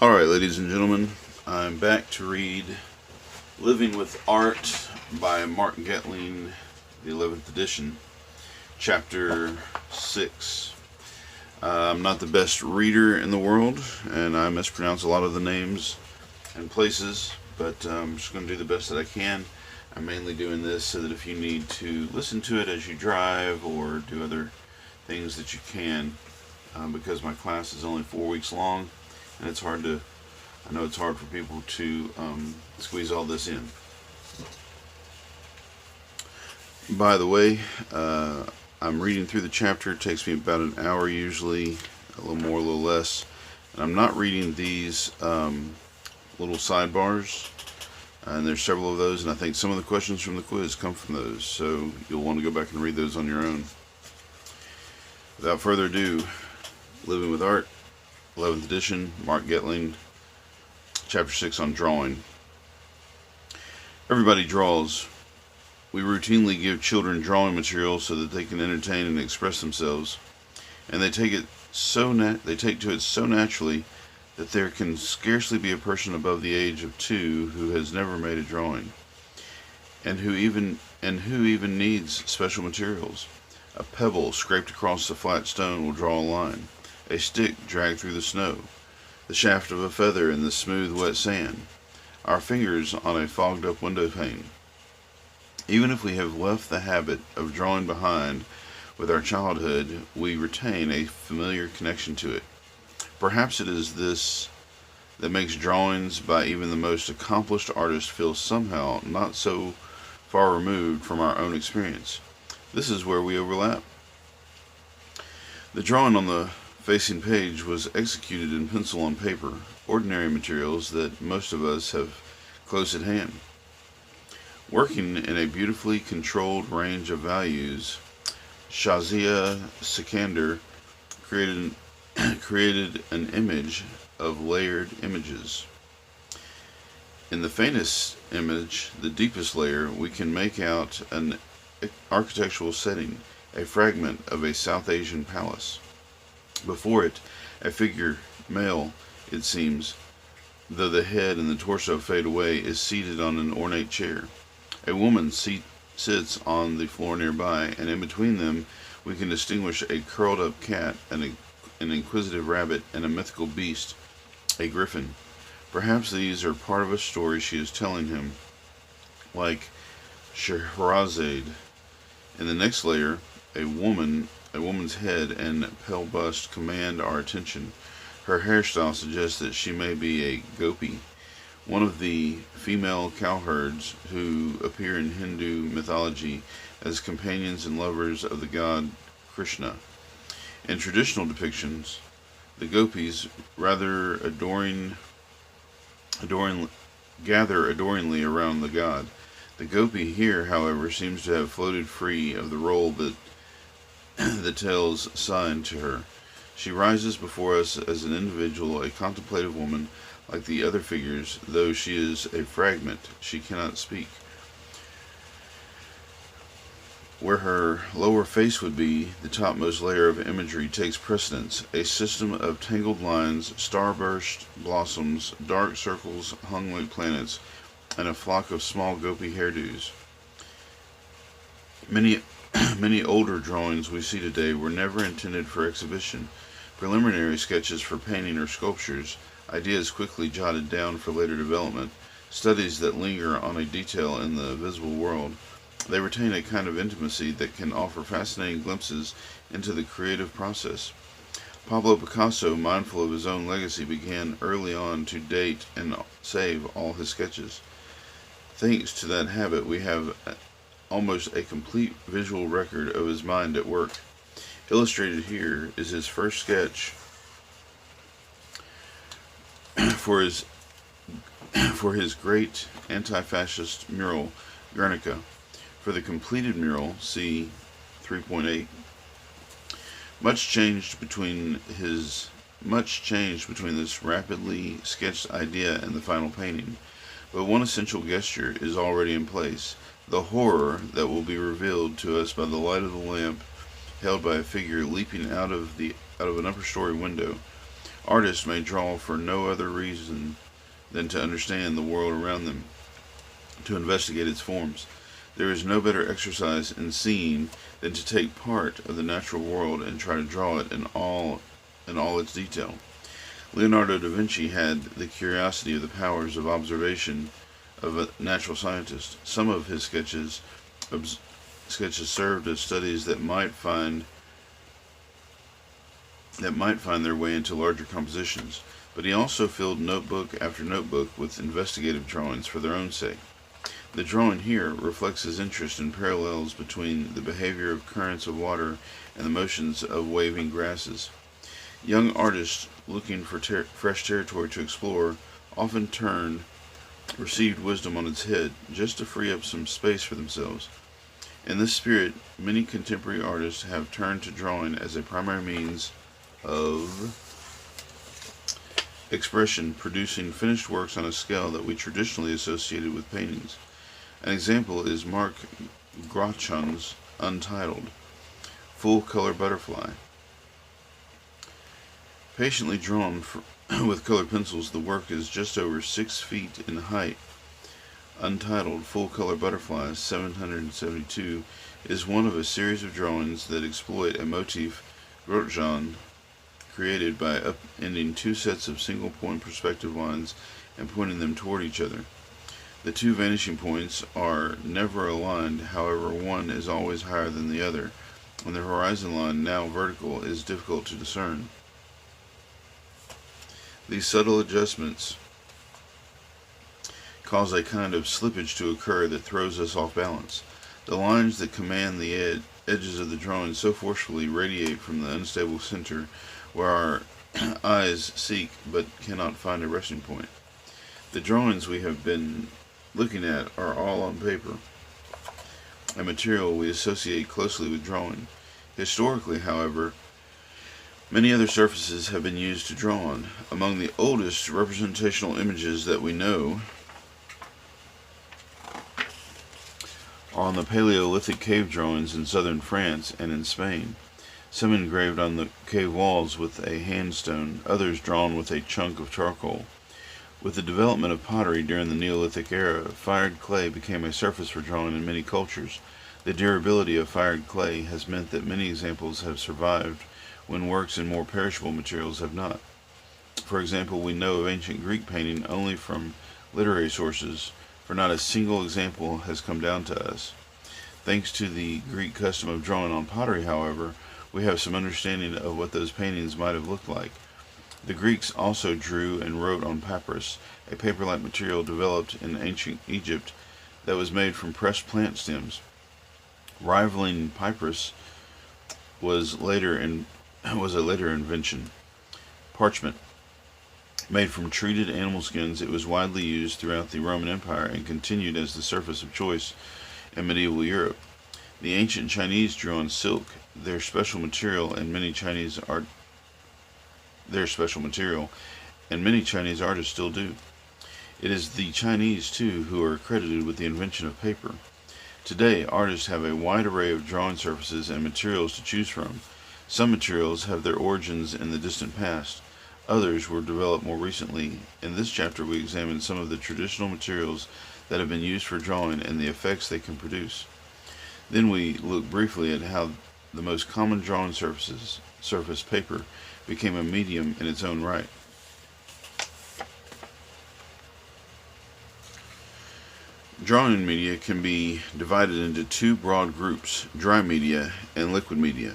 Alright, ladies and gentlemen, I'm back to read Living with Art by Mark Getlein, the 11th edition, chapter 6. I'm not the best reader in the world, and I mispronounce a lot of the names and places, but I'm just going to do the best that I can. I'm mainly doing this so that if you need to listen to it as you drive or do other things that you can, because my class is only 4 weeks long, and I know it's hard for people to squeeze all this in. By the way, I'm reading through the chapter. It takes me about an hour usually, a little more, a little less. And I'm not reading these little sidebars, and there's several of those, and I think some of the questions from the quiz come from those, so you'll want to go back and read those on your own. Without further ado, Living with Art, 11th edition, Mark Getlein, chapter 6 on drawing. Everybody draws. We routinely give children drawing material so that they can entertain and express themselves, and they take to it so naturally that there can scarcely be a person above the age of 2 who has never made a drawing, and who even needs special materials. A pebble scraped across the flat stone will draw a line. A stick dragged through the snow. The shaft of a feather in the smooth, wet sand. Our fingers on a fogged-up window pane. Even if we have left the habit of drawing behind with our childhood, we retain a familiar connection to it. Perhaps it is this that makes drawings by even the most accomplished artist feel somehow not so far removed from our own experience. This is where we overlap. The drawing on the facing page was executed in pencil on paper, ordinary materials that most of us have close at hand. Working in a beautifully controlled range of values, Shazia Sikander created an image of layered images. In the faintest image, the deepest layer, we can make out an architectural setting, a fragment of a South Asian palace. Before it, a figure, male, it seems, though the head and the torso fade away, is seated on an ornate chair. A woman sits on the floor nearby, and in between them we can distinguish a curled-up cat, an inquisitive rabbit, and a mythical beast, a griffin. Perhaps these are part of a story she is telling him, like Scheherazade. In the next layer, a woman's head and pale bust command our attention. Her hairstyle suggests that she may be a gopi, one of the female cowherds who appear in Hindu mythology as companions and lovers of the god Krishna. In traditional depictions, the gopis gather adoringly around the god. The gopi here, however, seems to have floated free of the role that the tales assigned to her. She rises before us as an individual, a contemplative woman, like the other figures. Though she is a fragment, she cannot speak. Where her lower face would be, the topmost layer of imagery takes precedence. A system of tangled lines, starburst blossoms, dark circles hung like planets, and a flock of small gopi hairdos. Many older drawings we see today were never intended for exhibition. Preliminary sketches for painting or sculptures, ideas quickly jotted down for later development, studies that linger on a detail in the visible world. They retain a kind of intimacy that can offer fascinating glimpses into the creative process. Pablo Picasso, mindful of his own legacy, began early on to date and save all his sketches. Thanks to that habit, we have almost a complete visual record of his mind at work. Illustrated here is his first sketch for his great anti-fascist mural, Guernica. For the completed mural, see 3.8. Much changed between this rapidly sketched idea and the final painting, but one essential gesture is already in place. The horror that will be revealed to us by the light of the lamp held by a figure leaping out of an upper story window. Artists may draw for no other reason than to understand the world around them, to investigate its forms. There is no better exercise in seeing than to take part of the natural world and try to draw it in all its detail. Leonardo da Vinci had the curiosity of the powers of observation of a natural scientist. Some of his sketches served as studies that might find their way into larger compositions, but he also filled notebook after notebook with investigative drawings for their own sake. The drawing here reflects his interest in parallels between the behavior of currents of water and the motions of waving grasses. Young artists looking for fresh territory to explore often received wisdom on its head just to free up some space for themselves. In this spirit, many contemporary artists have turned to drawing as a primary means of expression, producing finished works on a scale that we traditionally associated with paintings. An example is Mark Getein's untitled full-color butterfly. Patiently drawn with colored pencils, the work is just over 6 feet in height. Untitled full-color butterfly 772 is one of a series of drawings that exploit a motif Getlein created by upending two sets of single-point perspective lines and pointing them toward each other. The two vanishing points are never aligned, however one is always higher than the other, and the horizon line, now vertical, is difficult to discern. These subtle adjustments cause a kind of slippage to occur that throws us off balance. The lines that command the edges of the drawing so forcefully radiate from the unstable center where our eyes seek but cannot find a resting point. The drawings we have been looking at are all on paper, a material we associate closely with drawing. Historically, however, many other surfaces have been used to draw on. Among the oldest representational images that we know are on the Paleolithic cave drawings in southern France and in Spain. Some engraved on the cave walls with a handstone, others drawn with a chunk of charcoal. With the development of pottery during the Neolithic era, fired clay became a surface for drawing in many cultures. The durability of fired clay has meant that many examples have survived when works in more perishable materials have not. For example, we know of ancient Greek painting only from literary sources, for not a single example has come down to us. Thanks to the Greek custom of drawing on pottery, however, we have some understanding of what those paintings might have looked like. The Greeks also drew and wrote on papyrus, a paper-like material developed in ancient Egypt that was made from pressed plant stems. Rivaling papyrus was a later invention. Parchment. Made from treated animal skins, it was widely used throughout the Roman Empire and continued as the surface of choice in medieval Europe. The ancient Chinese drew on silk, their special material, and many Chinese artists still do. It is the Chinese, too, who are credited with the invention of paper. Today, artists have a wide array of drawing surfaces and materials to choose from. Some materials have their origins in the distant past. Others were developed more recently. In this chapter, we examine some of the traditional materials that have been used for drawing and the effects they can produce. Then we look briefly at how the most common drawing surface, paper, became a medium in its own right. Drawing media can be divided into two broad groups, dry media and liquid media.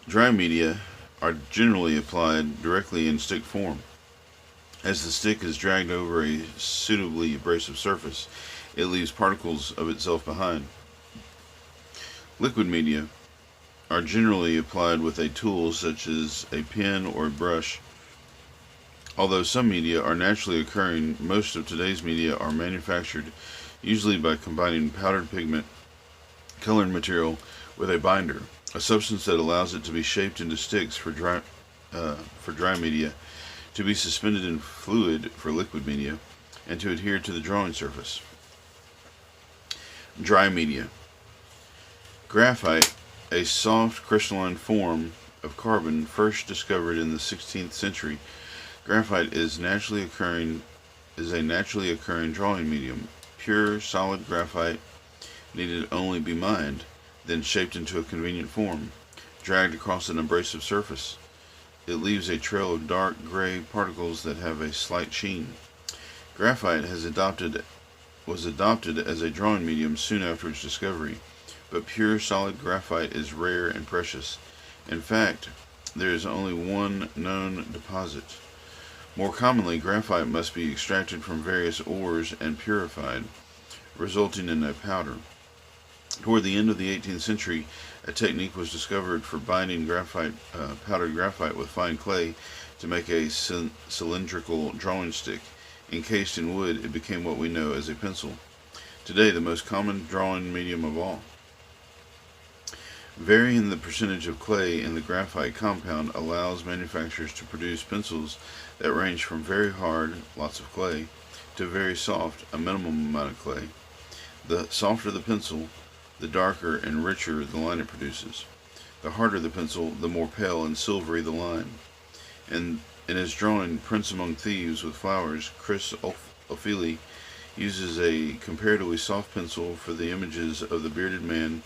Dry media are generally applied directly in stick form. As the stick is dragged over a suitably abrasive surface, it leaves particles of itself behind. Liquid media are generally applied with a tool such as a pen or a brush. Although some media are naturally occurring, most of today's media are manufactured, usually by combining powdered pigment, colored material, with a binder, a substance that allows it to be shaped into sticks for dry media, to be suspended in fluid for liquid media, and to adhere to the drawing surface. Dry media. Graphite, a soft crystalline form of carbon first discovered in the 16th century, Graphite is a naturally occurring drawing medium. Pure, solid graphite needed only be mined, then shaped into a convenient form, dragged across an abrasive surface. It leaves a trail of dark gray particles that have a slight sheen. Graphite was adopted as a drawing medium soon after its discovery, but pure solid graphite is rare and precious. In fact, there is only one known deposit. More commonly, graphite must be extracted from various ores and purified, resulting in a powder. Toward the end of the 18th century, a technique was discovered for binding powdered graphite with fine clay to make a cylindrical drawing stick. Encased in wood, it became what we know as a pencil. Today, the most common drawing medium of all. Varying the percentage of clay in the graphite compound allows manufacturers to produce pencils that range from very hard, lots of clay, to very soft, a minimum amount of clay. The softer the pencil, the darker and richer the line it produces. The harder the pencil, the more pale and silvery the line. In his drawing Prince Among Thieves with Flowers, Chris O'Feely uses a comparatively soft pencil for the images of the bearded man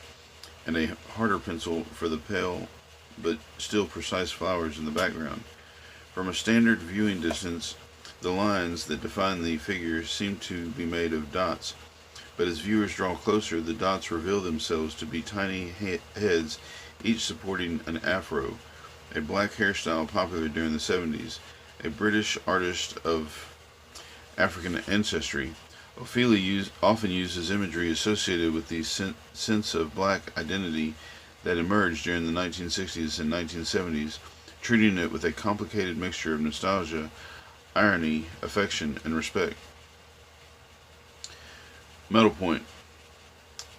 and a harder pencil for the pale but still precise flowers in the background. From a standard viewing distance, the lines that define the figures seem to be made of dots, but as viewers draw closer, the dots reveal themselves to be tiny heads, each supporting an afro, a black hairstyle popular during the 70s. A British artist of African ancestry, Ophelia often uses imagery associated with the sense of black identity that emerged during the 1960s and 1970s, treating it with a complicated mixture of nostalgia, irony, affection, and respect. Metal point.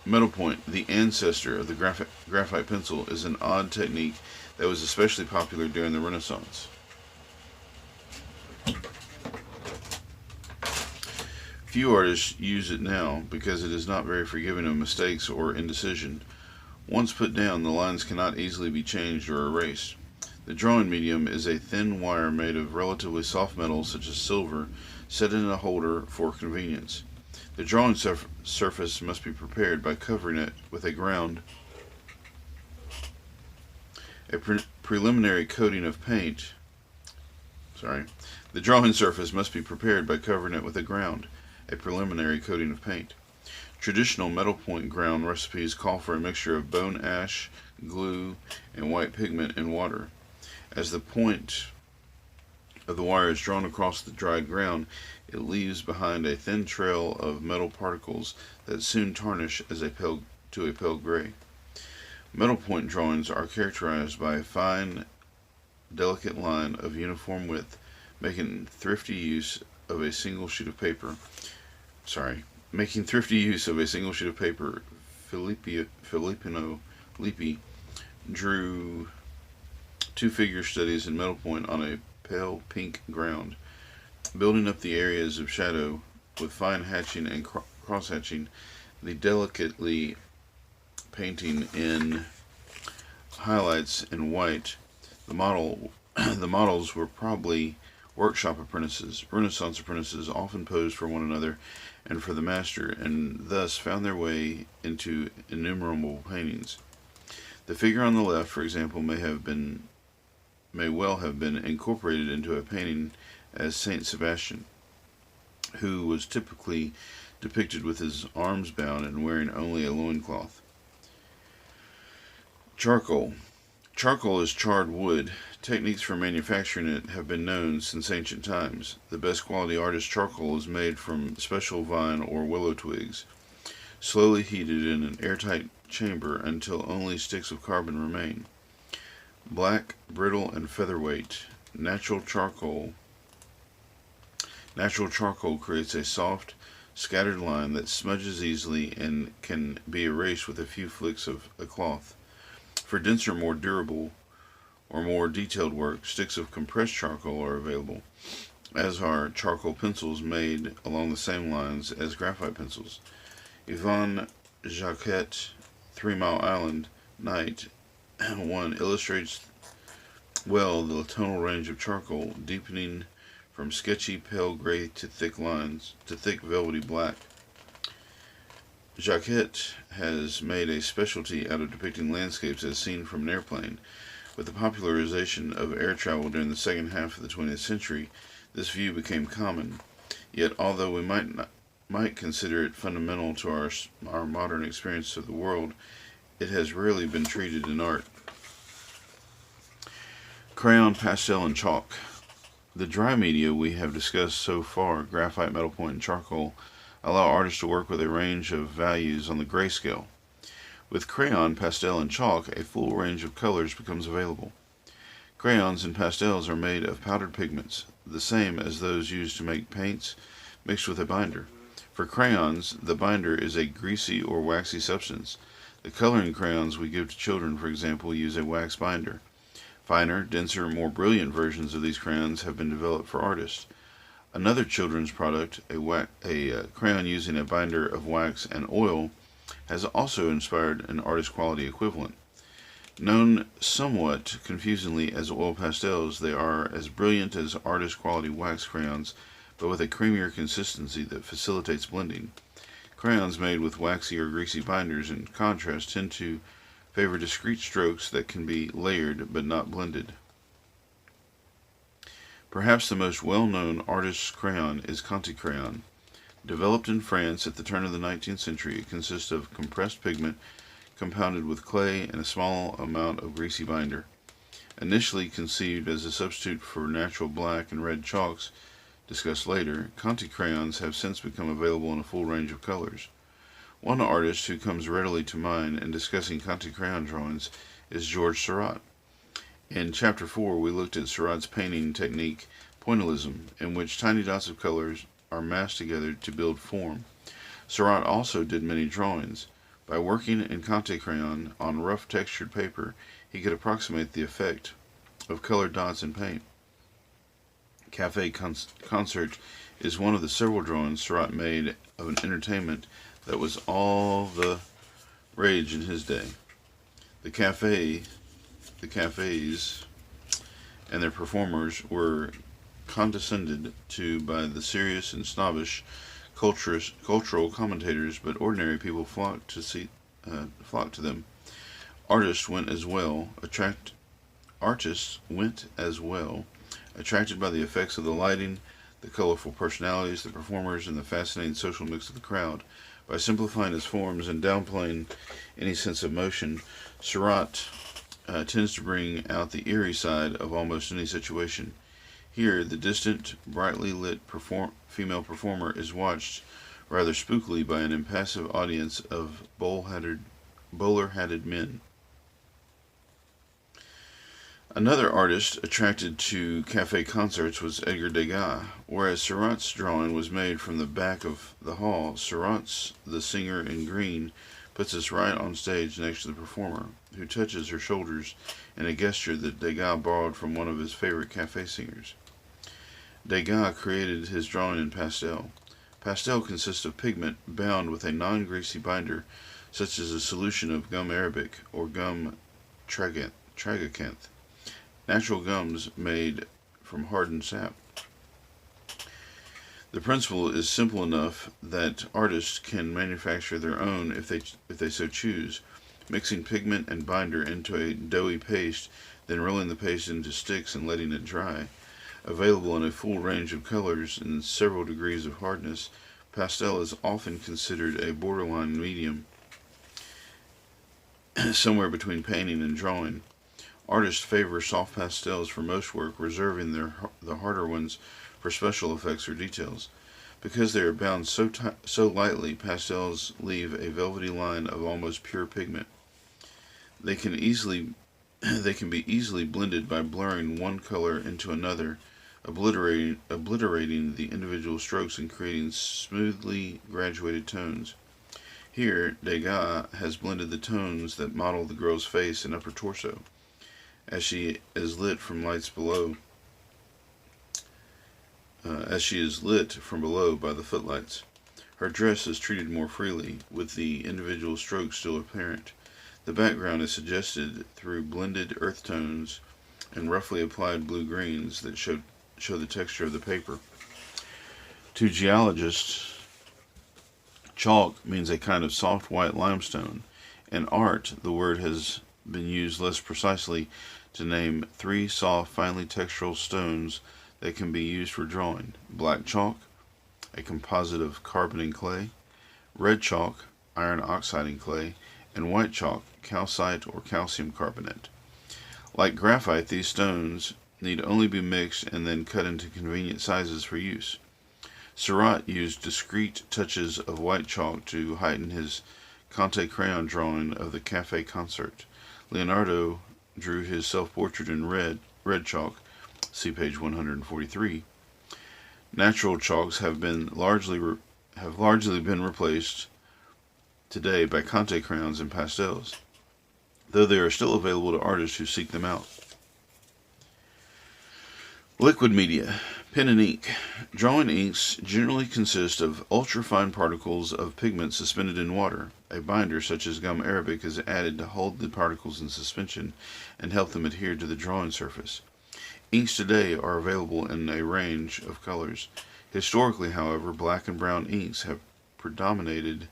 Metal point, the ancestor of the graphite pencil, is an odd technique that was especially popular during the Renaissance. Few artists use it now because it is not very forgiving of mistakes or indecision. Once put down, the lines cannot easily be changed or erased. The drawing medium is a thin wire made of relatively soft metals such as silver, set in a holder for convenience. The drawing surface must be prepared by covering it with a ground, a preliminary coating of paint. The drawing surface must be prepared by covering it with a ground, a preliminary coating of paint. Traditional metal point ground recipes call for a mixture of bone ash, glue, and white pigment in water. As the point of the wire is drawn across the dried ground, it leaves behind a thin trail of metal particles that soon tarnish to a pale gray. Metal point drawings are characterized by a fine, delicate line of uniform width, making thrifty use of a single sheet of paper. Filippino Lippi drew two figure studies in metal point on a pale pink ground, building up the areas of shadow with fine hatching and cross hatching, the delicately painting in highlights in white. The models were probably workshop apprentices. Renaissance apprentices often posed for one another and for the master, and thus found their way into innumerable paintings. The figure on the left, for example, may well have been incorporated into a painting as Saint Sebastian, who was typically depicted with his arms bound and wearing only a loincloth. Charcoal. Charcoal is charred wood. Techniques for manufacturing it have been known since ancient times. The best quality artist charcoal is made from special vine or willow twigs, slowly heated in an airtight chamber until only sticks of carbon remain. Black, brittle, and featherweight. Natural charcoal creates a soft, scattered line that smudges easily and can be erased with a few flicks of a cloth. For denser, more durable, or more detailed work, sticks of compressed charcoal are available, as are charcoal pencils made along the same lines as graphite pencils. Yvonne Jacquet, 3 Mile Island, Night 1 illustrates well the tonal range of charcoal, deepening from sketchy pale gray to thick lines to thick velvety black. Jacquet has made a specialty out of depicting landscapes as seen from an airplane. With the popularization of air travel during the second half of the 20th century, this view became common. Yet, although we might consider it fundamental to our modern experience of the world, it has rarely been treated in art. Crayon, pastel, and chalk. The dry media we have discussed so far, graphite, metal point, and charcoal, allow artists to work with a range of values on the grayscale. With crayon, pastel, and chalk, a full range of colors becomes available. Crayons and pastels are made of powdered pigments, the same as those used to make paints, mixed with a binder. For crayons, the binder is a greasy or waxy substance. The coloring crayons we give to children, for example, use a wax binder. Finer, denser, more brilliant versions of these crayons have been developed for artists. Another children's product, a crayon using a binder of wax and oil, has also inspired an artist quality equivalent. Known somewhat confusingly as oil pastels, they are as brilliant as artist quality wax crayons, but with a creamier consistency that facilitates blending. Crayons made with waxy or greasy binders, in contrast, tend to favor discrete strokes that can be layered but not blended. Perhaps the most well-known artist's crayon is Conti crayon. Developed in France at the turn of the 19th century, it consists of compressed pigment compounded with clay and a small amount of greasy binder. Initially conceived as a substitute for natural black and red chalks, discussed later, Conti crayons have since become available in a full range of colors. One artist who comes readily to mind in discussing Conti crayon drawings is George Seurat. In Chapter 4, we looked at Seurat's painting technique, pointillism, in which tiny dots of colors are mashed together to build form. Seurat also did many drawings. By working in Conti crayon on rough textured paper, he could approximate the effect of colored dots in paint. Cafe Concert is one of the several drawings Seurat made of an entertainment that was all the rage in his day. The cafes and their performers were condescended to by the serious and snobbish cultural commentators, but ordinary people flocked to them. Artists went as well, attracted by the effects of the lighting, the colorful personalities, the performers, and the fascinating social mix of the crowd. By simplifying its forms and downplaying any sense of motion, Seurat tends to bring out the eerie side of almost any situation. Here, the distant, brightly lit female performer is watched rather spookily by an impassive audience of bowler-hatted men. Another artist attracted to cafe concerts was Edgar Degas. Whereas Seurat's drawing was made from the back of the hall, Seurat's The Singer in Green puts us right on stage next to the performer, who touches her shoulders in a gesture that Degas borrowed from one of his favorite cafe singers. Degas created his drawing in pastel. Pastel consists of pigment bound with a non-greasy binder, such as a solution of gum arabic or gum tragacanth, natural gums made from hardened sap. The principle is simple enough that artists can manufacture their own if they so choose, mixing pigment and binder into a doughy paste, then rolling the paste into sticks and letting it dry. Available in a full range of colors and several degrees of hardness, pastel is often considered a borderline medium, somewhere between painting and drawing. Artists favor soft pastels for most work, reserving the harder ones for special effects or details. Because they are bound so lightly, pastels leave a velvety line of almost pure pigment. They can be easily blended by blurring one color into another, obliterating the individual strokes and creating smoothly graduated tones. Here, Degas has blended the tones that model the girl's face and upper torso, as she is lit from below by the footlights. Her dress is treated more freely, with the individual strokes still apparent. The background is suggested through blended earth tones and roughly applied blue-greens that show the texture of the paper. To geologists, chalk means a kind of soft white limestone. In art, the word has been used less precisely to name three soft, finely textural stones that can be used for drawing: black chalk, a composite of carbon and clay; red chalk, iron oxide and clay; and white chalk, calcite or calcium carbonate. Like graphite, these stones need only be mixed and then cut into convenient sizes for use. Seurat used discreet touches of white chalk to heighten his Conte crayon drawing of the Café Concert. Leonardo drew his self-portrait in red chalk. See page 143. Natural chalks have largely been replaced today by Conte crayons and pastels, though they are still available to artists who seek them out. Liquid media, pen and ink. Drawing inks generally consist of ultrafine particles of pigment suspended in water. A binder such as gum arabic is added to hold the particles in suspension and help them adhere to the drawing surface. Inks today are available in a range of colors. Historically, however, black and brown inks have predominated,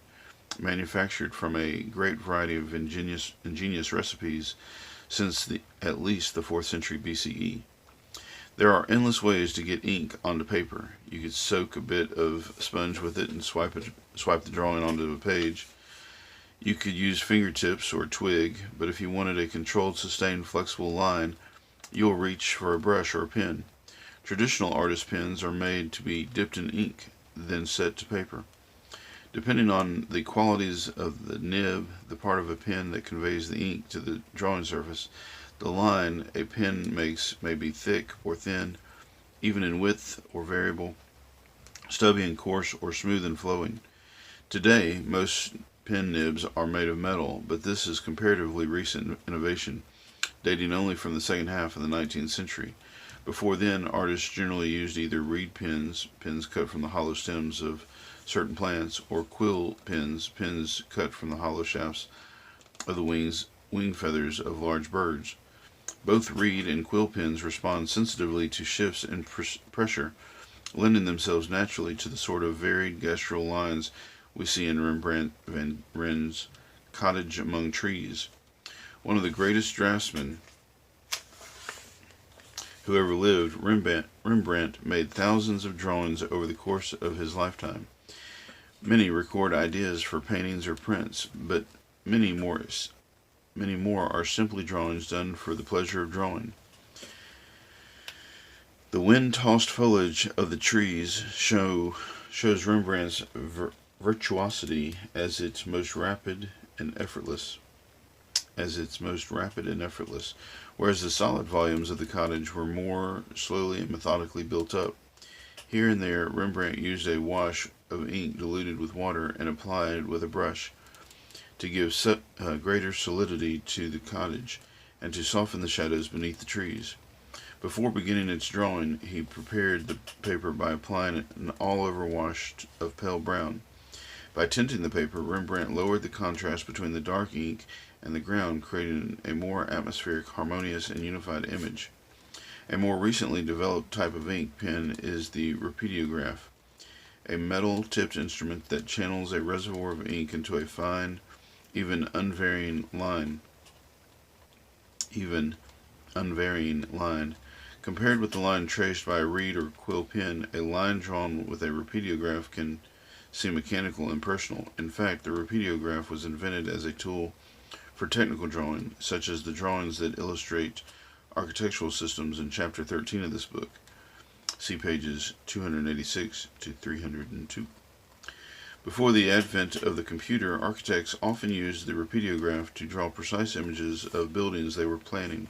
manufactured from a great variety of ingenious recipes since at least the 4th century BCE. There are endless ways to get ink onto paper. You could soak a bit of sponge with it and swipe the drawing onto a page. You could use fingertips or twig, but if you wanted a controlled, sustained, flexible line, you'll reach for a brush or a pen. Traditional artist pens are made to be dipped in ink, then set to paper. Depending on the qualities of the nib, the part of a pen that conveys the ink to the drawing surface, the line a pen makes may be thick or thin, even in width or variable, stubby and coarse, or smooth and flowing. Today, most pen nibs are made of metal, but this is comparatively recent innovation, dating only from the second half of the 19th century. Before then, artists generally used either reed pens, pens cut from the hollow stems of certain plants, or quill pens, pens cut from the hollow shafts of the wing feathers of large birds. Both reed and quill pens respond sensitively to shifts in pressure, lending themselves naturally to the sort of varied gestural lines we see in Rembrandt van Rijn's Cottage Among Trees. One of the greatest draftsmen who ever lived, Rembrandt made thousands of drawings over the course of his lifetime. Many record ideas for paintings or prints, but many more are simply drawings done for the pleasure of drawing. The wind-tossed foliage of the trees shows Rembrandt's virtuosity as its most rapid and effortless, whereas the solid volumes of the cottage were more slowly and methodically built up. Here and there, Rembrandt used a wash of ink diluted with water and applied with a brush to give greater solidity to the cottage and to soften the shadows beneath the trees. Before beginning its drawing, he prepared the paper by applying an all-over wash of pale brown. By tinting the paper, Rembrandt lowered the contrast between the dark ink and the ground, creating a more atmospheric, harmonious, and unified image. A more recently developed type of ink pen is the rapidograph, a metal-tipped instrument that channels a reservoir of ink into a fine, even unvarying line. Compared with the line traced by a reed or quill pen, a line drawn with a rapidograph can seem mechanical and impersonal. In fact, the rapidograph was invented as a tool for technical drawing, such as the drawings that illustrate architectural systems in Chapter 13 of this book. See pages 286 to 302. Before the advent of the computer, architects often used the rapidograph to draw precise images of buildings they were planning.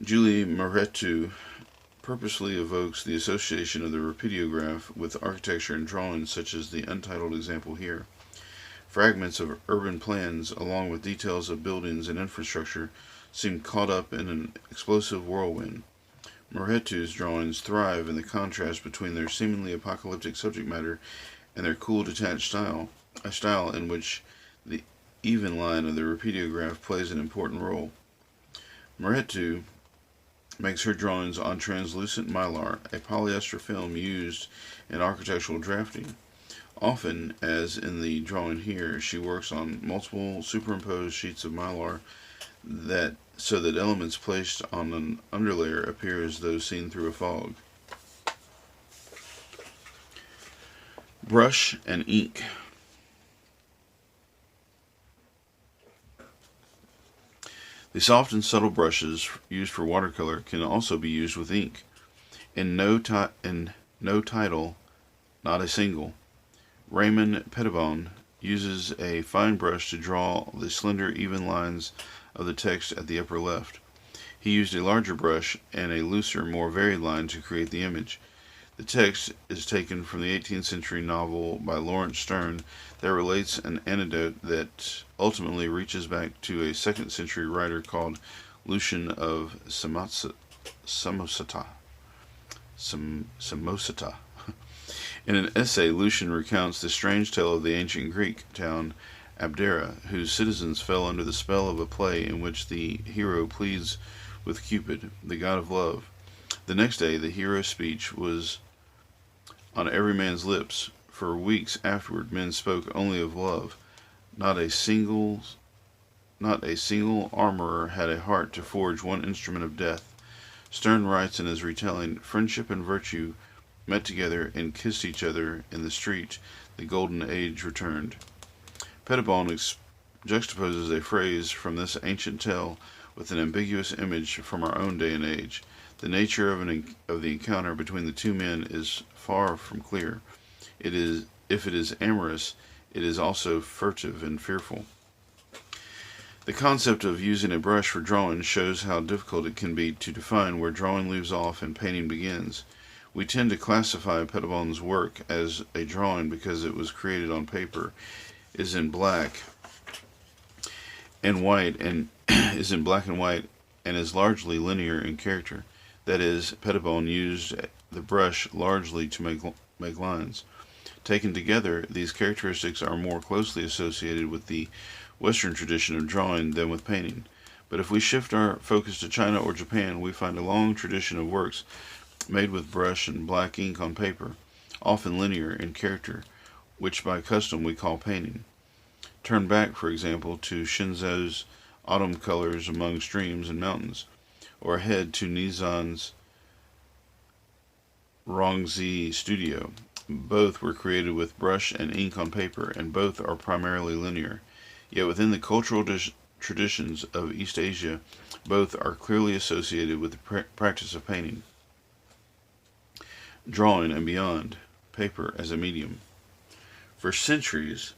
Julie Mourettu purposely evokes the association of the rapidograph with architecture and drawings, such as the untitled example here. Fragments of urban plans, along with details of buildings and infrastructure, seem caught up in an explosive whirlwind. Mourettu's drawings thrive in the contrast between their seemingly apocalyptic subject matter and their cool, detached style, a style in which the even line of the rapidograph plays an important role. Mourettu makes her drawings on translucent mylar, a polyester film used in architectural drafting. Often, as in the drawing here, she works on multiple superimposed sheets of mylar so that elements placed on an underlayer appear as though seen through a fog. Brush and ink. The soft and subtle brushes used for watercolor can also be used with ink. In no title, not a single, Raymond Pettibon uses a fine brush to draw the slender, even lines of the text at the upper left. He used a larger brush and a looser, more varied line to create the image. The text is taken from the 18th century novel by Lawrence Sterne that relates an anecdote that ultimately reaches back to a 2nd century writer called Lucian of Samosata. In an essay, Lucian recounts the strange tale of the ancient Greek town Abdera, whose citizens fell under the spell of a play in which the hero pleads with Cupid, the god of love. The next day, the hero's speech was on every man's lips. For weeks afterward, men spoke only of love. Not a single armorer had a heart to forge one instrument of death. Sterne writes in his retelling, friendship and virtue met together and kissed each other in the street. The golden age returned. Pettibon juxtaposes a phrase from this ancient tale with an ambiguous image from our own day and age. The nature of the encounter between the two men is far from clear. If it is amorous, it is also furtive and fearful. The concept of using a brush for drawing shows how difficult it can be to define where drawing leaves off and painting begins. We tend to classify Pettibon's work as a drawing because it was created on paper, is in black and white, and is largely linear in character. That is, Pettibon used the brush largely to make lines. Taken together, these characteristics are more closely associated with the Western tradition of drawing than with painting. But if we shift our focus to China or Japan, we find a long tradition of works made with brush and black ink on paper, often linear in character, which by custom we call painting. Turn back, for example, to Shinzo's autumn colors among streams and mountains, or ahead to Nizan's Rongzi studio. Both were created with brush and ink on paper, and both are primarily linear. Yet within the cultural traditions of East Asia, both are clearly associated with the practice of painting, drawing, and beyond, paper as a medium. For centuries,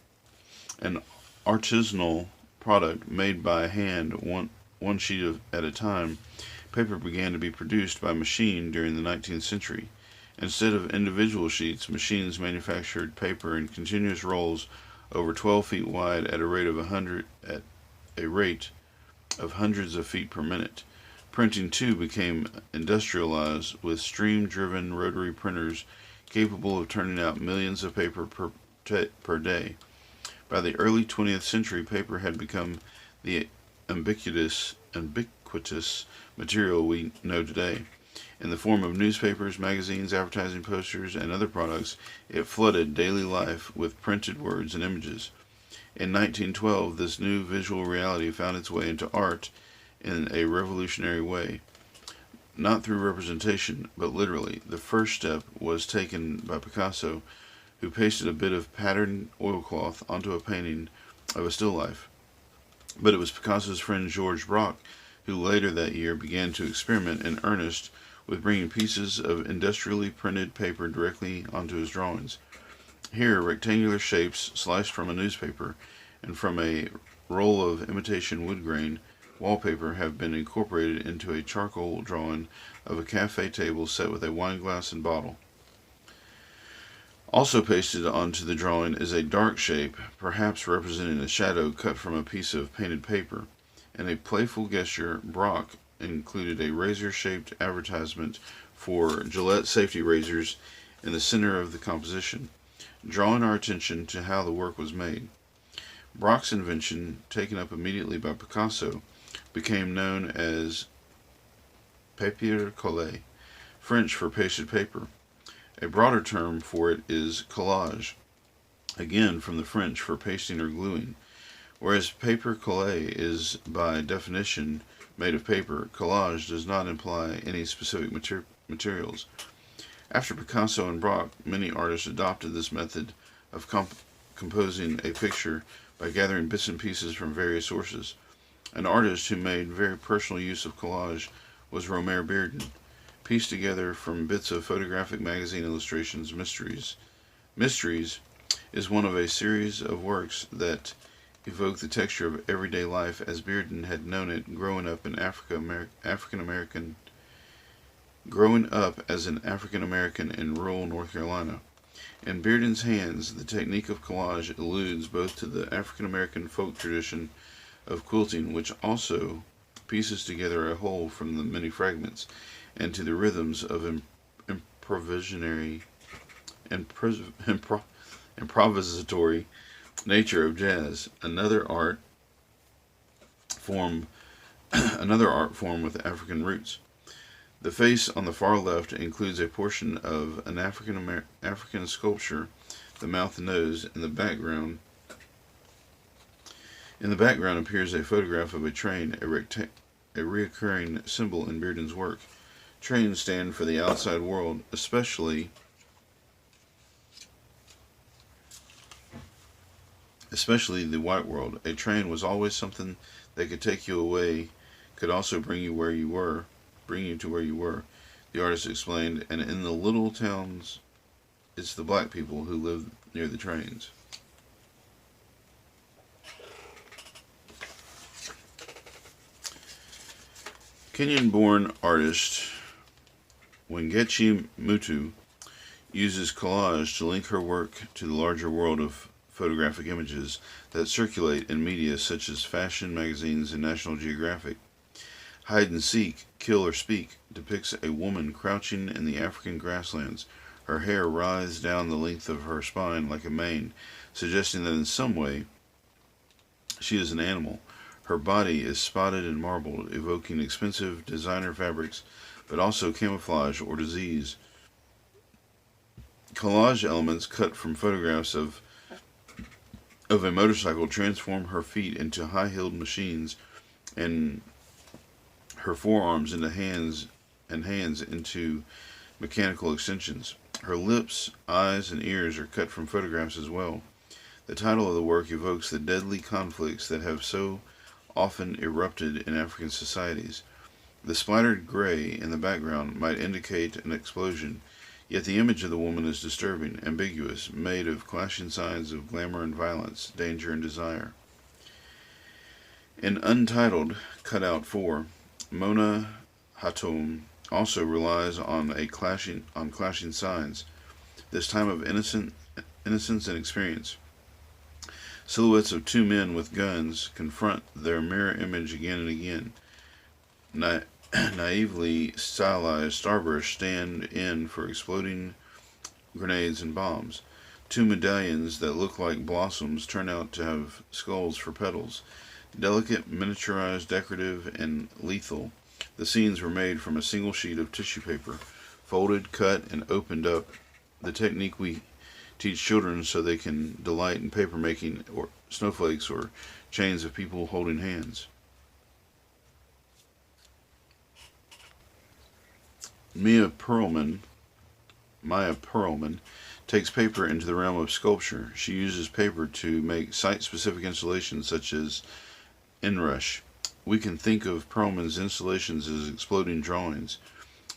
an artisanal product made by hand, one sheet at a time, paper began to be produced by machine during the 19th century. Instead of individual sheets, machines manufactured paper in continuous rolls over 12 feet wide at a rate of hundreds of feet per minute. Printing, too, became industrialized with steam-driven rotary printers capable of turning out millions of paper per day. By the early 20th century, paper had become the ubiquitous material we know today. In the form of newspapers, magazines, advertising posters, and other products, it flooded daily life with printed words and images. In 1912, this new visual reality found its way into art in a revolutionary way. Not through representation, but literally. The first step was taken by Picasso, who pasted a bit of patterned oilcloth onto a painting of a still life. But it was Picasso's friend Georges Braque who later that year began to experiment in earnest with bringing pieces of industrially printed paper directly onto his drawings. Here, rectangular shapes sliced from a newspaper and from a roll of imitation wood grain wallpaper have been incorporated into a charcoal drawing of a cafe table set with a wine glass and bottle. Also pasted onto the drawing is a dark shape, perhaps representing a shadow cut from a piece of painted paper. In a playful gesture, Braque included a razor-shaped advertisement for Gillette safety razors in the center of the composition, drawing our attention to how the work was made. Braque's invention, taken up immediately by Picasso, became known as papier collé, French for pasted paper. A broader term for it is collage, again from the French for pasting or gluing. Whereas papier collé is by definition made of paper, collage does not imply any specific materials. After Picasso and Braque, many artists adopted this method of composing a picture by gathering bits and pieces from various sources. An artist who made very personal use of collage was Romare Bearden, pieced together from bits of photographic magazine illustrations. Mysteries is one of a series of works that evoke the texture of everyday life as Bearden had known it growing up as an African American in rural North Carolina. In Bearden's hands, the technique of collage alludes both to the African American folk tradition of quilting, which also pieces together a whole from the many fragments, and to the rhythms of improvisatory nature of jazz, another art form with African roots. The face on the far left includes a portion of an African sculpture, the mouth and nose. In the background appears a photograph of a train, a recurring symbol in Bearden's work. Trains stand for the outside world, especially the white world. A train was always something that could take you away, could also bring you to where you were, the artist explained, and in the little towns, it's the black people who live near the trains. Kenyan-born artist Wangechi Mutu uses collage to link her work to the larger world of photographic images that circulate in media such as fashion magazines and National Geographic. Hide and Seek, Kill or Speak depicts a woman crouching in the African grasslands. Her hair writhes down the length of her spine like a mane, suggesting that in some way she is an animal. Her body is spotted and marbled, evoking expensive designer fabrics, but also camouflage or disease. Collage elements cut from photographs of a motorcycle transform her feet into high-heeled machines and her forearms into hands into mechanical extensions. Her lips, eyes, and ears are cut from photographs as well. The title of the work evokes the deadly conflicts that have so often erupted in African societies. The splattered gray in the background might indicate an explosion, yet the image of the woman is disturbing, ambiguous, made of clashing signs of glamour and violence, danger and desire. In Untitled, Cutout 4, Mona Hatoum also relies on clashing signs, this time of innocence and experience. Silhouettes of two men with guns confront their mirror image again and again. Naively stylized starbursts stand in for exploding grenades and bombs. Two medallions that look like blossoms turn out to have skulls for petals. Delicate, miniaturized, decorative, and lethal, the scenes were made from a single sheet of tissue paper, folded, cut, and opened up, the technique we teach children so they can delight in paper making or snowflakes or chains of people holding hands. Maya Perlman takes paper into the realm of sculpture. She uses paper to make site-specific installations such as inrush. We can think of Perlman's installations as exploding drawings.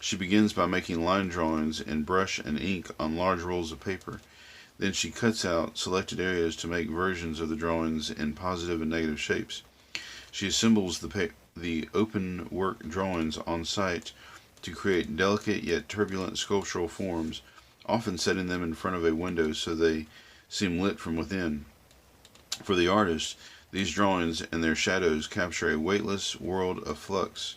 She begins by making line drawings in brush and ink on large rolls of paper. Then she cuts out selected areas to make versions of the drawings in positive and negative shapes. She assembles the open work drawings on site to create delicate yet turbulent sculptural forms, often setting them in front of a window so they seem lit from within. For the artist, these drawings and their shadows capture a weightless world of flux,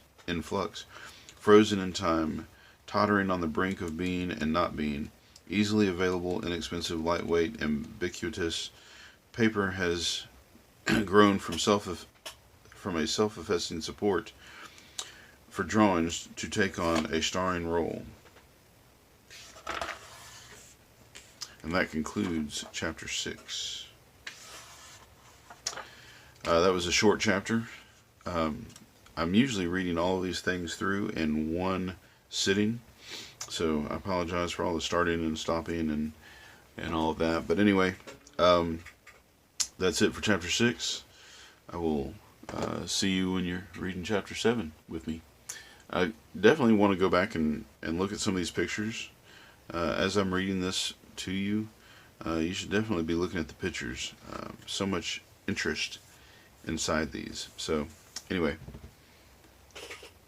frozen in time, tottering on the brink of being and not being. Easily available, inexpensive, lightweight, ubiquitous, paper has grown from a self-effacing support for drawings to take on a starring role. And that concludes chapter 6. That was a short chapter. I'm usually reading all of these things through in one sitting, so I apologize for all the starting and stopping and all of that. But anyway, that's it for chapter 6. I will see you when you're reading chapter 7 with me. I definitely want to go back and look at some of these pictures. As I'm reading this to you, you should definitely be looking at the pictures. So much interest inside these. So anyway,